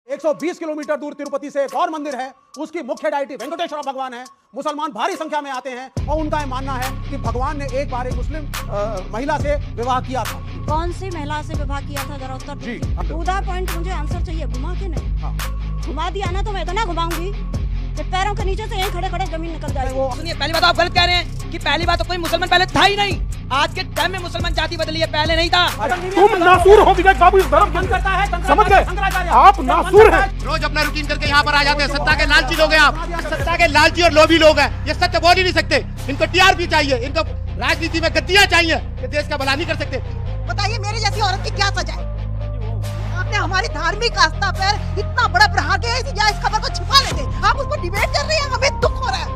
120 kilometre दूर तिरुपति से एक और मंदिर है, उसकी मुख्य डायटी वेंकटेश्वर भगवान है। मुसलमान भारी संख्या में आते हैं और उनका यह मानना है कि भगवान ने एक बार एक मुस्लिम महिला से विवाह किया था। कौन सी महिला से विवाह किया था जरा उत्तर जी, टू द पॉइंट मुझे आंसर चाहिए, घुमा के नहीं। हाँ। घुमा दिया ना तो मैं इतना घुमाऊंगी कि पैरों के नीचे से यहीं खड़े खड़े जमीन निकल जाएगी। सुनिए, पहली बात आप गलत कह रहे हैं कि पहली बात तो कोई मुसलमान पहले था ही नहीं। आज के टाइम में मुसलमान जाति बदली है, पहले नहीं था। तुम नासूर हो विवेक बाबू, इस धर्म के समझ गए आप नासूर हैं। रोज अपना रूटीन करके यहाँ पर आ जाते हैं। सत्ता के लालची लोग हैं आप, सत्ता के लालची और लोभी लोग हैं। ये सत्य बोल ही नहीं सकते। इनको टीआरपी चाहिए, इनको राजनीति में गद्दियां चाहिए, ये देश का भला नहीं कर सकते। बताइए मेरी जैसी औरत की क्या सजा है? आपने हमारी धार्मिक आस्था पर इतना बड़ा प्रहार किया, इस खबर को छुपा लेते। आप उस पर डिबेट कर रहे हैं, हमें दुख हो रहा है।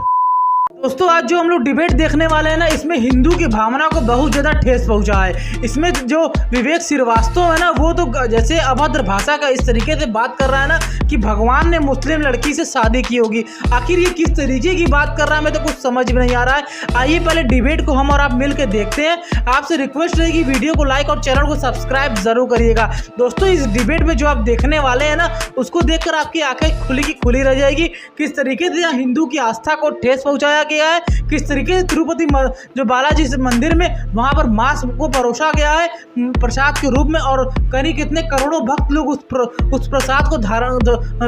दोस्तों, आज जो हम लोग डिबेट देखने वाले हैं ना, इसमें हिंदू की भावना को बहुत ज़्यादा ठेस पहुंचा है। इसमें जो विवेक श्रीवास्तव है ना, वो तो जैसे अभद्र भाषा का इस तरीके से बात कर रहा है ना कि भगवान ने मुस्लिम लड़की से शादी की होगी। आखिर ये किस तरीके की बात कर रहा है, मैं तो कुछ समझ में नहीं आ रहा है। आइए पहले डिबेट को हम और आप मिल के देखते हैं। आपसे रिक्वेस्ट रहेगी वीडियो को लाइक और चैनल को सब्सक्राइब जरूर करिएगा। दोस्तों, इस डिबेट में जो आप देखने वाले हैं ना, उसको देखकर आपकी आंखें खुली की खुली रह जाएगी। किस तरीके से यहाँ हिंदू की आस्था को ठेस पहुँचाया गया है, किस तरीके से तिरुपति जो बालाजी मंदिर में वहां पर मांस को परोसा गया है प्रसाद के रूप में, और करीब कितने करोड़ों भक्त लोग उस प्रसाद को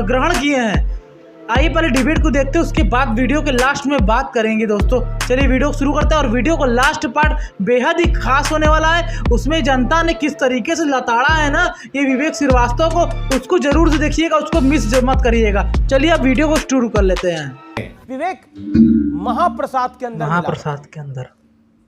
ग्रहण किए हैं। आइए पहले डिबेट को देखते हैं, उसके बाद वीडियो के लास्ट में बात करेंगे। दोस्तों चलिए वीडियो शुरू करते हैं, और वीडियो को लास्ट पार्ट बेहद ही खास होने वाला है। उसमें जनता ने किस तरीके से लताड़ा है ना ये विवेक श्रीवास्तव को, उसको जरूर से देखिएगा, उसको मिस मत करिएगा। चलिए अब वीडियो को शुरू कर लेते हैं। विवेक महाप्रसाद के अंदर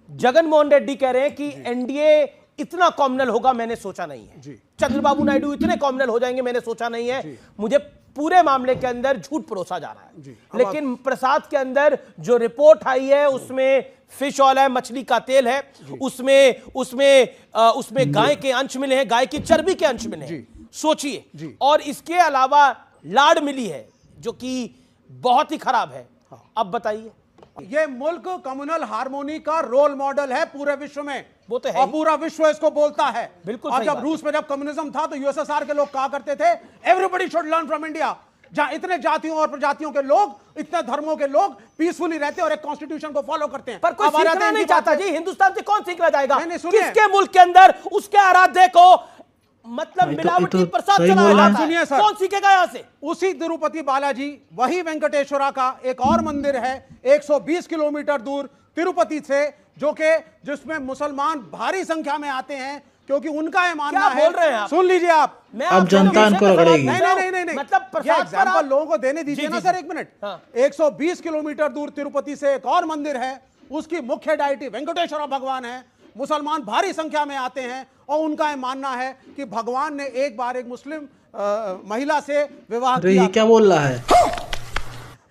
जगनमोहन रेड्डी कह रहे हैं कि एनडीए इतना कॉम्युनल होगा मैंने सोचा नहीं है। चंद्रबाबू नायडू इतने कॉम्युनल हो जाएंगे मैंने सोचा नहीं है। मुझे पूरे मामले के अंदर झूठ परोसा जा रहा है। लेकिन प्रसाद के अंदर जो रिपोर्ट आई है उसमें फिश ऑयल है, मछली का तेल है, उसमें गाय के अंश मिले हैं, गाय की चर्बी के अंश मिले हैं। सोचिए, और इसके अलावा लाड़ मिली है जो कि बहुत ही खराब है। अब बताइए, ये मुल्क कम्युनल हार्मोनी का रोल मॉडल है पूरे विश्व में। वो तो है, और पूरा विश्व इसको बोलता है। बिल्कुल। और जब रूस में जब कम्युनिज्म था तो यूएसएसआर के लोग कहा करते थे everybody should learn from India. जहां इतने जातियों और प्रजातियों के लोग, इतने धर्मों के लोग पीसफुली रहते हैं और एक कॉन्स्टिट्यूशन को फॉलो करते हैं। पर कोई सीखना नहीं चाहता जी। हिंदुस्तान से कौन सीखना जाएगा? किसके मुल्क के अंदर उसके आराध्य को मतलब मिलावटी प्रसाद चलाया, सुनिए सर, कौन सीखेगा यहां से? उसी तिरुपति बालाजी, वही वेंकटेश्वरा का एक और मंदिर है 120 किलोमीटर दूर तिरुपति से, जिसमें मुसलमान भारी संख्या में आते हैं, क्योंकि उनका ये मानना है। बोल रहे हैं आप? सुन लीजिए आप, अब जनता इनको रगड़ेगी। नहीं, मतलब प्रसाद एग्जाम्पल लोगों को देने दीजिए ना सर, एक मिनट। 120 किलोमीटर दूर तिरुपति से एक और मंदिर है, उसकी मुख्य डायटी वेंकटेश्वर भगवान है। मुसलमान भारी संख्या में आते हैं और उनका यह मानना है कि भगवान ने एक बार एक मुस्लिम महिला से विवाह किया। ये क्या बोल रहा है?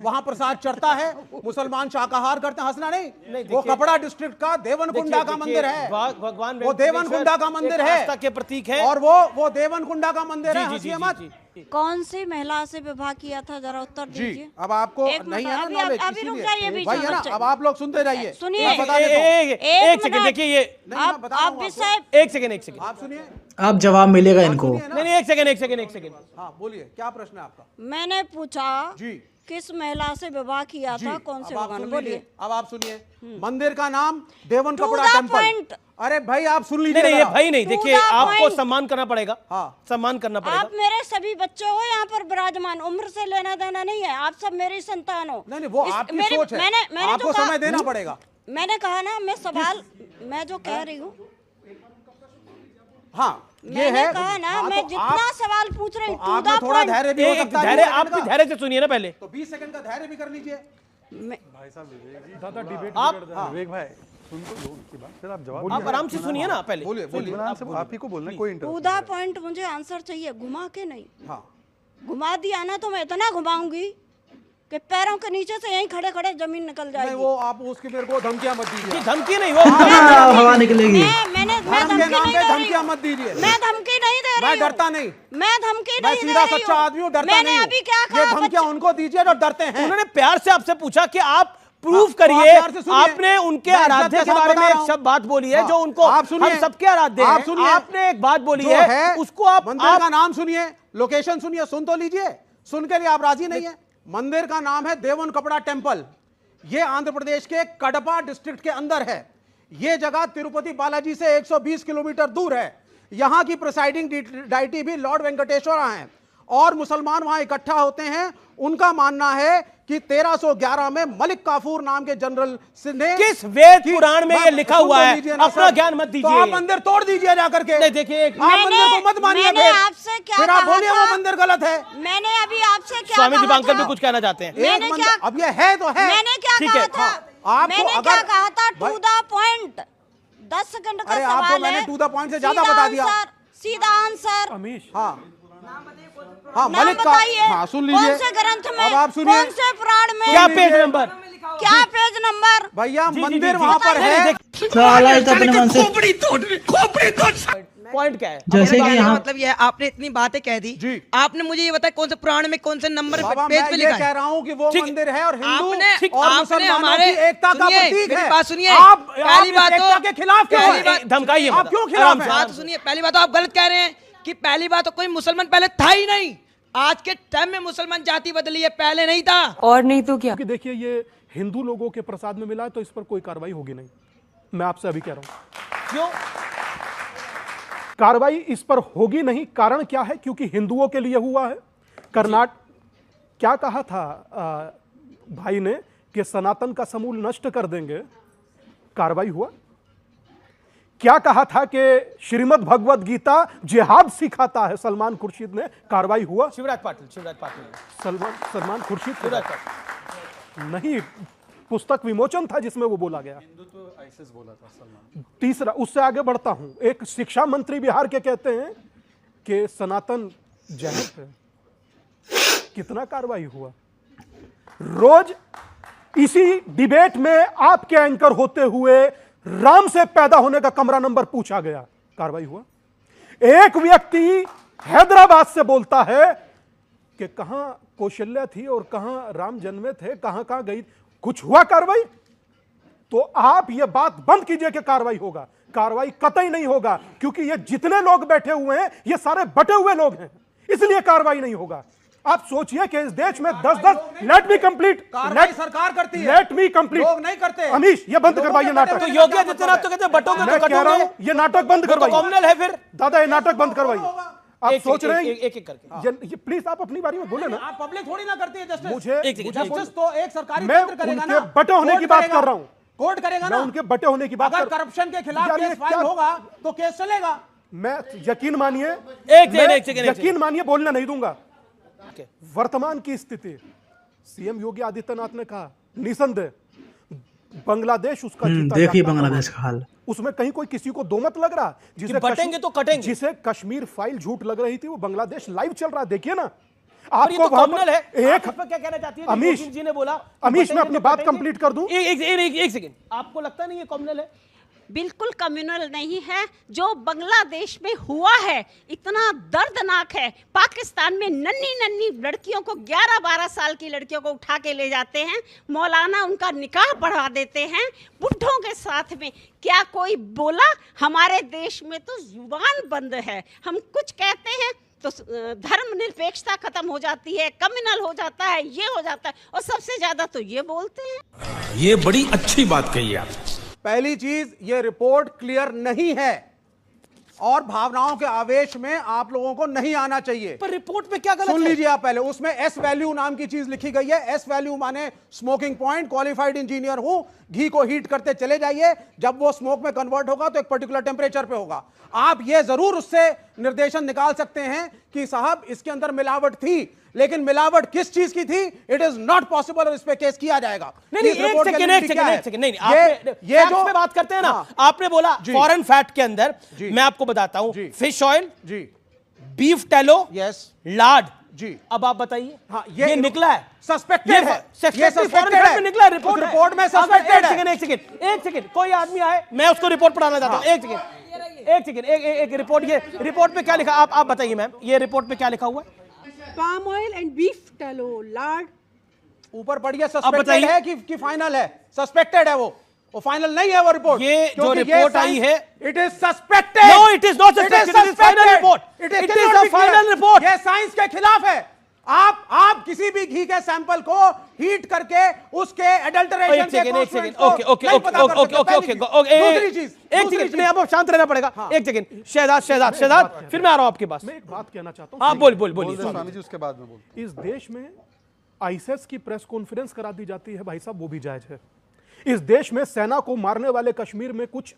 वहां प्रसाद चढ़ता है, मुसलमान शाकाहार करते हैं। हंसना नहीं, वो कपड़ा डिस्ट्रिक्ट का देवनकुंडा का मंदिर है। भगवान वो देवनकुंडा का मंदिर है, आस्था के प्रतीक है। और वो देवनकुंडा का मंदिर है। हंसिए मत। कौन सी महिला से विवाह किया था जरा उत्तर दीजिए। अब आपको नहीं है ना नॉलेज, अभी रुक जाइए बीच भाई है ना। अब आप लोग सुनते रहिए, सुनिए। एक सेकंड देखिए, ये आप भी साहब एक सेकंड आप सुनिए, आप जवाब मिलेगा इनको। नहीं, एक सेकंड। हाँ बोलिए, क्या प्रश्न है आपका? मैंने पूछा जी, किस महिला से विवाह किया था, कौन से भगवान? बोलिए। अब आप सुनिए, मंदिर का नाम देवन कपड़ा टेम्पल। अरे भाई आप सुन लीजिए। नहीं, भाई नहीं, देखिए आपको सम्मान करना पड़ेगा। हाँ, सम्मान करना पड़ेगा। आप मेरे सभी बच्चे हो यहाँ पर विराजमान, उम्र से लेना देना नहीं है, आप सब मेरी संतान हो। नहीं, वो आपकी सोच है, मैंने आपको समय देना पड़ेगा। मैंने कहा ना, मैं सवाल मैं जो कह रही हूँ, हाँ मैंने कहा ना, मैं जितना सवाल पूछ रही हूँ, आपका थोड़ा धैर्य भी हो सकता है। आप भी धैर्य से सुनिए ना पहले। तो 20 सेकंड का धैर्य भी कर लीजिए। भाई साहब डिबेट आप विवेक भाई सुन तो लो उनकी बात, फिर आप जवाब आप आराम से सुनिए ना पहले। बोलिए। आप ही को बोलना है, कोई टू इंटरेस्ट द पॉइंट मुझे आंसर चाहिए, घुमा के नहीं। हाँ, घुमा दिया ना तो मैं इतना घुमाऊंगी कि पैरों के नीचे से यहीं खड़े खड़े जमीन निकल जाएगी। नहीं, वो आप उसकी मेरे को धमकियां मत दीजिए। धमकी नहीं, वो हवा निकलेगी। मैं धमकियां मत दीजिए। मैं धमकी नहीं दे रही। मैं डरता नहीं, मैं धमकी मैं नहीं दे सीधा रही सच्चा आदमी हूँ, डरता मैंने नहीं। अभी क्या कहा? ये धमकियां उनको दीजिए जो डरते हैं। उन्होंने प्यार से आपसे पूछा कि आप प्रूफ करिए। आपने उनके आराध्य के बारे में एक शब्द बात बोली है जो उनको हम सबके आराध्य हैं। आपने एक बात बोली है, उसको आप मंदिर का नाम सुनिए, लोकेशन सुनिए, सुन तो लीजिए, सुन के लिए आप राजी नहीं है। मंदिर का नाम है देवन कपड़ा टेम्पल। यह आंध्र प्रदेश के कडपा डिस्ट्रिक्ट के अंदर है। यह जगह तिरुपति बालाजी से 120 किलोमीटर दूर है। यहां की प्रिसाइडिंग डाइटी भी लॉर्ड वेंकटेश्वरा हैं और मुसलमान वहां इकट्ठा होते हैं। उनका मानना है कि 1311 में मलिक काफूर नाम के जनरल ने किस वेद पुराण में ये लिखा हुआ है? अपना ज्ञान मत दीजिए। तो आप मंदिर तोड़ दीजिए जाकर के। नहीं देखिए, आप मंदिर को मत मानिए। मैंने आपसे क्या फिर आप कहा बोलिए वो था? मंदिर गलत है। मैंने अभी आपसे क्या स्वामी कहा दीपांकर था? भी कुछ कहना चाहते हैं। मैंने क्या, अब ये है तो है। मैंने क्या ठीक कहा है, था? आपको मैंने अगर- क्या कहा था? भाई- टू द पॉइंट। 10 सेकंड का अरे सवाल आपको है। मैंने to the point से ज्यादा सीधा बता दिया। आंसर, सीधा आंसर। अमीश, हाँ हाँ, नाम मलिक का। बताइए। हाँ, सुन लीजिए। कौन से ग्रंथ में, अब आप सुनिए। कौन से पुराण में, क्या पेज नंबर? क्या पेज नंबर? भैया जी, मंदिर जी, वहां पर नहीं, है। नहीं, साला ये तो अपने मन से पॉइंट क्या है? जैसे कि यहाँ मतलब ये है, आपने इतनी बातें कह दी। जी। आपने मुझे ये बताया कौन से पुराण में कौन से नंबर बाबा पेज मैं पे ये लिखा कह है? रहा हूँ कि वो ठीक। मंदिर है और हिंदू आपने और आपने मुसलमानों हमारे की एकता का सुनिए, प्रतीक मेरी है। बात सुनिए। आप पहली इस बात तो एकता के खिलाफ क्यों पहली हैं? बात- धमकाइए आप मत। क्यों खिलाफ आराम हैं? से, बात सुनिए, पहली बात तो आप गलत कह रहे हैं कि पहली बात तो कोई मुसलमान पहले था ही नहीं। आज के टाइम में मुसलमान जाति बदली है, पहले नहीं था। और नहीं तो क्या। क्योंकि देखिए ये हिंदू लोगों के प्रसाद में मिला है तो इस पर कोई कार्रवाई होगी नहीं। मैं आपसे अभी कह रहा हूं क्यों? कार्रवाई इस पर होगी नहीं। कारण क्या है? क्योंकि हिंदुओं के लिए हुआ है। कर्नाटक क्या कहा था भाई ने कि सनातन का समूल नष्ट कर देंगे, कार्रवाई हुआ। क्या कहा था कि श्रीमद् भगवद गीता जिहाद सिखाता है सलमान खुर्शीद ने, कार्रवाई हुआ। शिवराज पाटिल सलमान खुर्शीद शिवराज पाटिल नहीं, पुस्तक विमोचन था जिसमें वो बोला गया। हिंदुत्व आईएसएस बोला था सलमान। तीसरा, उससे आगे बढ़ता हूं, एक शिक्षा मंत्री बिहार के कहते हैं कि सनातन जहर है। कितना कार्रवाई हुआ? रोज इसी डिबेट में आपके एंकर होते हुए राम से पैदा होने का कमरा नंबर पूछा गया, कार्रवाई हुआ। एक व्यक्ति हैदराबाद से बोलता है कि कहां कौशल्या थी और कहां राम जन्मे थे, कहां कहां गई, कुछ हुआ कार्रवाई? तो आप ये बात बंद कीजिए कि कार्रवाई होगा। कार्रवाई कतई नहीं होगा, क्योंकि ये जितने लोग बैठे हुए हैं ये सारे बटे हुए लोग हैं, इसलिए कार्रवाई नहीं होगा। आप सोचिए कि इस देश में 10-10 लेट मी कंप्लीट, कार्रवाई सरकार करती है, लेट मी कंप्लीट। लोग नहीं करते। अमीश ये बंद करवाइए नाटक। तो योगी आदित्यनाथ तो कहते हैं बटोगे तो मैं कह रहा हूं ये नाटक बंद करवाइए। कॉमनल है फिर। दादा ये नाटक बंद करवाइए। आप एक- सोच एक- रहे हैं एक- एक करके। ये प्लीज आप अपनी बारी में बोले ना। आप पब्लिक थोड़ी ना करती है जस्टिस। मुझे एक सेकंड, जस्टिस तो एक सरकारी मैं तंत्र करेगा उनके ना। बटे होने कोर्ट की बात करेगा। कर रहा हूं। कोर्ट करेगा मैं ना। उनके बटे होने की बात अगर कर। करप्शन के खिलाफ यार ये केस फाइल क्या- होगा तो केस चलेगा। मैं यकीन मानिए, एक सेकंड, मैं एक सेकंड, एक यकीन मानिए बोलने नहीं दूंगा। वर्तमान की स्थिति, सीएम योगी आदित्यनाथ ने कहा निसंदेह बांग्लादेश उसका जीता देखिए जागता बांग्लादेश है। का हाल। उसमें कहीं कोई किसी को दो मत लग रहा। जिसे बटेंगे तो कटेंगे। जिसे कश्मीर फाइल झूठ लग रही थी वो बांग्लादेश लाइव चल रहा है, देखिए ना। और ये तो वहां पर कॉमनल है। एक आप इस पर क्या कहना चाहती है? अमीश, योगी जी ने बोला अमीश मैं बटेंगे अपनी तो बात कटेंगे। कंप्लीट कर दूं। एक सेकंड, आपको लगता नहीं ये कॉमनल है? बिल्कुल कम्युनल नहीं है। जो बांग्लादेश में हुआ है इतना दर्दनाक है। पाकिस्तान में नन्ही नन्ही लड़कियों को 11-12 साल की लड़कियों को उठा के ले जाते हैं, मौलाना उनका निकाह पढ़ा देते हैं बुढ़ों के साथ में। क्या कोई बोला? हमारे देश में तो जुबान बंद है। हम कुछ कहते हैं तो धर्मनिरपेक्षता खत्म हो जाती है, कम्युनल हो जाता है, ये हो जाता है, और सबसे ज्यादा तो ये बोलते हैं। ये बड़ी अच्छी बात कही आप। पहली चीज, ये रिपोर्ट क्लियर नहीं है और भावनाओं के आवेश में आप लोगों को नहीं आना चाहिए। पर रिपोर्ट में क्या गलत सुन है? लीजिए आप पहले, उसमें एस वैल्यू नाम की चीज लिखी गई है। एस वैल्यू माने स्मोकिंग पॉइंट। क्वालिफाइड इंजीनियर हूं, घी को हीट करते चले जाइए, जब वो स्मोक में कन्वर्ट होगा तो एक पर्टिकुलर टेम्परेचर पे होगा। आप ये जरूर उससे निर्देशन निकाल सकते हैं कि साहब इसके अंदर मिलावट थी, लेकिन मिलावट किस चीज की थी इट इज नॉट पॉसिबल, और इस पे केस किया जाएगा। नहीं, इस रिपोर्ट के लिंक क्या है? नहीं, ये जो पे बात करते हैं ना, हाँ, आपने बोला फॉरेन फैट के अंदर, मैं आपको बताता हूं, फिश ऑयल जी, बीफ टेलो, यस लाड जी। अब आप बताइए। हाँ, ये निकला है, सस्पेक्टेड है। ये फॉरेन फैट में निकला है। रिपोर्ट में सस्पेक्टेड है। एक सेकंड, कोई आदमी आए, मैं उसको रिपोर्ट पढ़ाना चाहता हूं। एक सेकंड, एक रिपोर्ट, ये रिपोर्ट में क्या लिखा, आप बताइए मैम, ये रिपोर्ट में क्या लिखा हुआ है? palm oil and beef tallow, lard. ऊपर पढ़िए, सस्पेक्टेड है कि फाइनल है? सस्पेक्टेड है वो। वो फाइनल नहीं है वो रिपोर्ट। ये जो रिपोर्ट आई है, it is suspected. No it is not suspected, it is final report, it is a final report. ये साइंस के खिलाफ है। आप किसी भी घी के सैंपल को हीट करके उसके एडल्टरेशन एक सेकंड दूसरी चीज, एक सेकंड में अब शांत रहना पड़ेगा। एक सेकंड शहजाद फिर मैं आ रहा हूं आपके पास। मैं एक बात कहना चाहता हूं। आप बोलिए स्वामी जी, उसके बाद में बोलते। इस देश में आईएसएस की प्रेस कॉन्फ्रेंस करा दी जाती है भाई साहब, वो भी जायज है। इस देश में सेना को मारने वाले कश्मीर में कुछ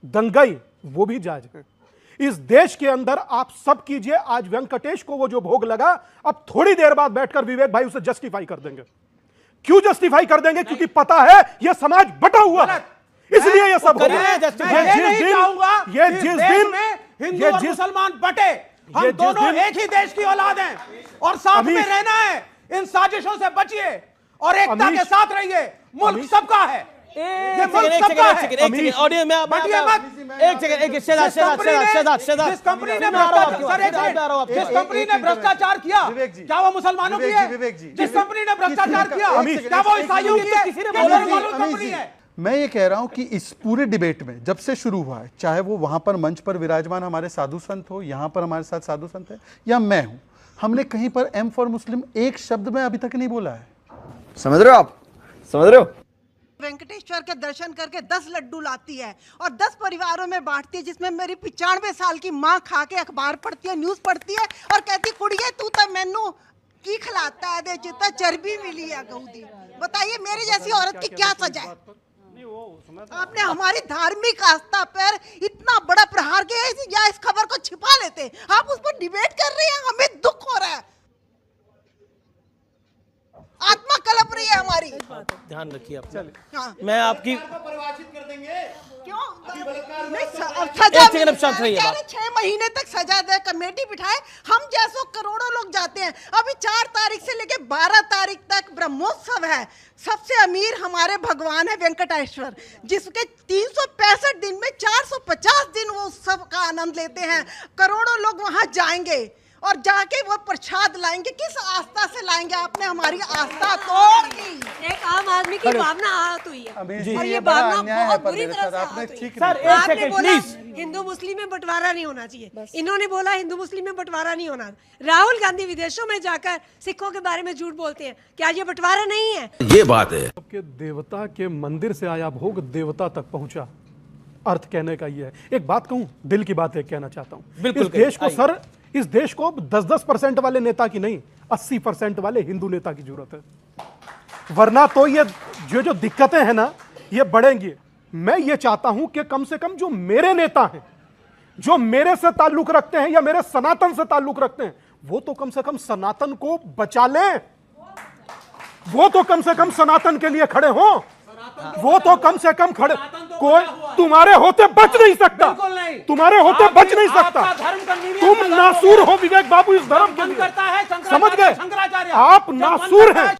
दंगाई, वो भी जायज है। इस देश के अंदर आप सब कीजिए, आज वेंकटेश को वो जो भोग लगा, अब थोड़ी देर बाद बैठकर विवेक भाई उसे जस्टिफाई कर देंगे। क्यों जस्टिफाई कर देंगे? क्योंकि पता है यह समाज बटा हुआ है, इसलिए ये सब हो रहा है। ये जिस दिन हिंदू और मुसलमान बटे, हम दोनों एक ही देश की औलाद हैं और साथ में रहना है। इन साजिशों से बचिए और एकता के साथ रहिए। मुल्क सबका है। एक सेकंड ऑडियो में जिस कंपनी ने भ्रष्टाचार किया क्या वो मुसलमानों की है? जिस कंपनी ने भ्रष्टाचार किया क्या वो ईसाइयों की है? मैं ये कह रहा हूं कि इस पूरे डिबेट में जब से शुरू हुआ है, चाहे वो वहां पर मंच पर विराजमान हमारे साधु संत हो, यहां पर हमारे साथ साधु संत है, या मैं हूं, हमने कहीं पर एम फॉर मुस्लिम एक शब्द में अभी तक नहीं बोला है। समझ रहे हो आप? समझ रहे हो? वेंकटेश्वर के दर्शन करके 10 लड्डू लाती है और 10 परिवारों में बांटती है, जिसमें मेरी 95 साल की माँ खा के अखबार पढ़ती है, न्यूज पढ़ती है और कहती कुड़िए तू तो मैनू की खिलाता है, दे जितना चर्बी मिली है गऊदी। बताइए मेरी जैसी औरत की क्या सजा है? आपने हमारी धार्मिक आस्था पर इतना बड़ा प्रहार किया, या इस खबर को छिपा लेते, आप उस पर डिबेट कर रहे हैं, हमें दुख हो रहा है, आत्मा कलप रही है हमारी। ध्यान रखिए आप। हाँ। मैं आपकी परिभाषित कर देंगे क्यों? सजा 6 महीने तक सजा दे, कमेटी बिठाए, हम जैसो करोड़ों लोग जाते हैं। अभी 4 तारीख से लेके 12 तारीख तक ब्रह्मोत्सव है। सबसे अमीर हमारे भगवान है वेंकटेश्वर, जिसके 365 दिन में 450 दिन वो उत्सव का आनंद लेते हैं। करोड़ों लोग वहां जाएंगे और जाके वो प्रसाद लाएंगे। किस आस्था से लाएंगे? आपने हमारी आस्था तोड़ दी। एक आम आदमी की भावना आहत हुई है और ये भावना बहुत बुरी तरह से आहत हुई है। आपने बोला हिंदू मुस्लिम में बंटवारा नहीं होना चाहिए, इन्होंने बोला हिंदू मुस्लिम में बंटवारा नहीं होना। राहुल गांधी विदेशों में जाकर सिखों के बारे में झूठ बोलते हैं, क्या ये बंटवारा नहीं है? ये बात है। आपके देवता के मंदिर से आया भोग देवता तक पहुंचा, अर्थ कहने का ये है। एक बात कहूं, दिल की बात है, कहना चाहता हूं। बिल्कुल। इस देश को 10% वाले नेता की नहीं, 80% वाले हिंदू नेता की जरूरत है, वरना तो ये जो दिक्कतें हैं ना, ये बढ़ेंगी। मैं ये चाहता हूं कि कम से कम जो मेरे नेता हैं, जो मेरे से ताल्लुक रखते हैं या मेरे सनातन से ताल्लुक रखते हैं, वो तो कम से कम सनातन को बचा लें, वो तो कम से कम सनातन के लिए खड़े हों, वो तो कम से कम खड़े। कोई तुम्हारे होते बच नहीं सकता, तुम्हारे होते बच नहीं सकता। तुम नासूर हो विवेक बाबू इस धर्म के लिए, समझ गए? आप नासूर हैं।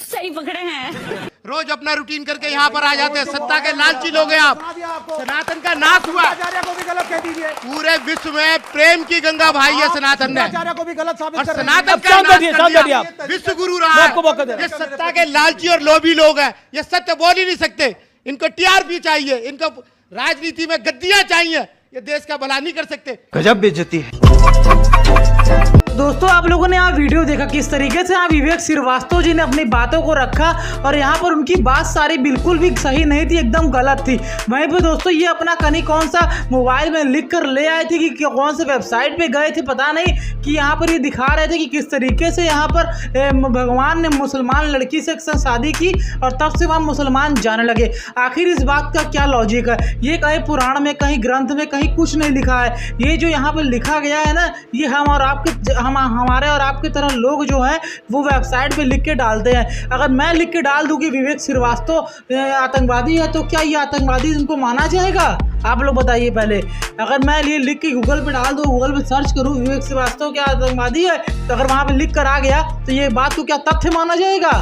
सही पकड़े हैं। रोज अपना रूटीन करके यहाँ पर आ जाते हैं। सत्ता के लालची लोग हैं आप। सनातन का नाश हुआ। को भी गलत कह दीजिए। पूरे विश्व में प्रेम की गंगा भाई है सनातन ने, को भी गलत साबित और कर सनातन का नाश कर दिया। विश्व गुरु रहा है। ये सत्ता के लालची और लोभी लोग हैं, ये सत्य बोल ही नहीं सकते। इनको टीआरपी चाहिए, इनको राजनीति में गद्दियां चाहिए, ये देश का भला नहीं कर सकते। गजब बेइज्जती है। दोस्तों आप लोगों ने यहाँ वीडियो देखा किस तरीके से यहाँ विवेक श्रीवास्तव जी ने अपनी बातों को रखा और यहाँ पर उनकी बात सारी बिल्कुल भी सही नहीं थी, एकदम गलत थी। वहीं पे दोस्तों ये अपना कहीं कौन सा मोबाइल में लिख कर ले आए थे कि कौन से वेबसाइट पे गए थे पता नहीं, कि यहाँ पर ये दिखा रहे थे कि किस तरीके से यहाँ पर भगवान ने मुसलमान लड़की से शादी की और तब से वहाँ मुसलमान जाने लगे। आखिर इस बात का क्या लॉजिक है? ये कहीं पुराण में, कहीं ग्रंथ में, कहीं कुछ नहीं लिखा है। ये जो यहाँ पर लिखा गया है ना, ये हमारे और आपके तरह लोग जो हैं वो वेबसाइट पे लिख के डालते हैं। अगर मैं लिख के डाल दूं कि विवेक श्रीवास्तव आतंकवादी है, तो क्या ये आतंकवादी उनको माना जाएगा? आप लोग बताइए पहले। अगर मैं ये लिख के गूगल पे डाल दूं, गूगल पे सर्च करूं विवेक श्रीवास्तव क्या आतंकवादी है, तो अगर वहाँ पे लिख कर आ गया तो ये बात को क्या तथ्य माना जाएगा?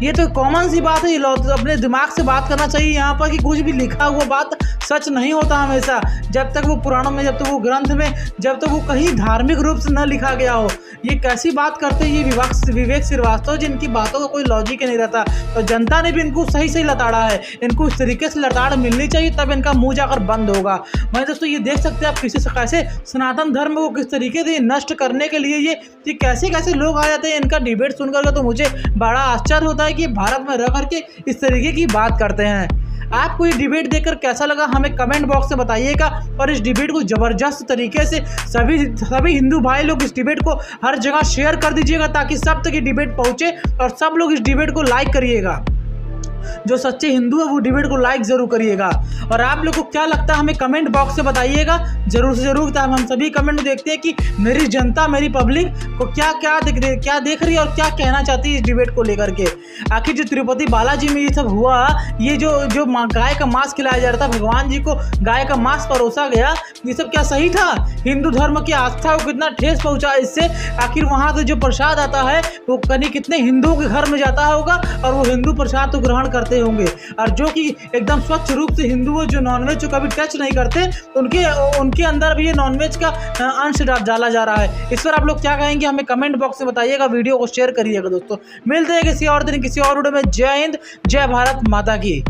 ये तो कॉमन सी बात है। अपने दिमाग से बात करना चाहिए यहाँ पर कि कुछ भी लिखा हुआ बात सच नहीं होता हमेशा, जब तक वो पुराणों में, जब तक वो ग्रंथ में, जब तक वो कहीं धार्मिक रूप से न लिखा गया हो। ये कैसी बात करते हैं ये विवेक श्रीवास्तव, जिनकी बातों का कोई लॉजिक नहीं रहता। तो जनता ने भी इनको सही सही लताड़ा है, इनको इस तरीके से लताड़ मिलनी चाहिए, तब इनका मुंह जाकर बंद होगा। मैं दोस्तों ये देख सकते हैं आप किसी से कैसे सनातन धर्म को किस तरीके से नष्ट करने के लिए ये कैसे कैसे लोग आ जाते हैं। इनका डिबेट सुनकर तो मुझे बड़ा आश्चर्य होता है कि भारत में रह करके इस तरीके की बात करते हैं। आपको ये डिबेट देखकर कैसा लगा हमें कमेंट बॉक्स में बताइएगा, और इस डिबेट को ज़बरदस्त तरीके से सभी हिंदू भाई लोग इस डिबेट को हर जगह शेयर कर दीजिएगा, ताकि सब तक ये डिबेट पहुँचे, और सब लोग इस डिबेट को लाइक करिएगा। जो सच्चे हिंदू है वो डिबेट को लाइक जरूर करिएगा। और आप लोग को क्या लगता है हमें कमेंट बॉक्स से बताइएगा जरूर से जरूर। हम सभी कमेंट में देखते हैं कि मेरी जनता, मेरी पब्लिक को क्या देख रही है और क्या कहना चाहती है इस डिबेट को लेकर के। आखिर जो तिरुपति बालाजी में ये सब हुआ, ये जो गाय का मांस खिलाया जा रहा था, भगवान जी को गाय का मांस परोसा गया, ये सब क्या सही था? हिंदू धर्म की आस्था को कितना ठेस पहुंचा इससे? आखिर वहाँ से जो प्रसाद आता है वो कितने हिंदुओं के घर में जाता होगा, और वो हिंदू प्रसाद तो ग्रहण करते होंगे। और जो कि एकदम स्वच्छ रूप से हिंदू है, जो नॉनवेज को कभी टच नहीं करते, उनके अंदर भी ये नॉनवेज का अंश डाला जा रहा है। इस पर आप लोग क्या कहेंगे हमें कमेंट बॉक्स में बताइएगा, वीडियो को शेयर करिएगा। दोस्तों मिलते हैं किसी और दिन किसी और वीडियो में। जय हिंद, जय भारत माता की।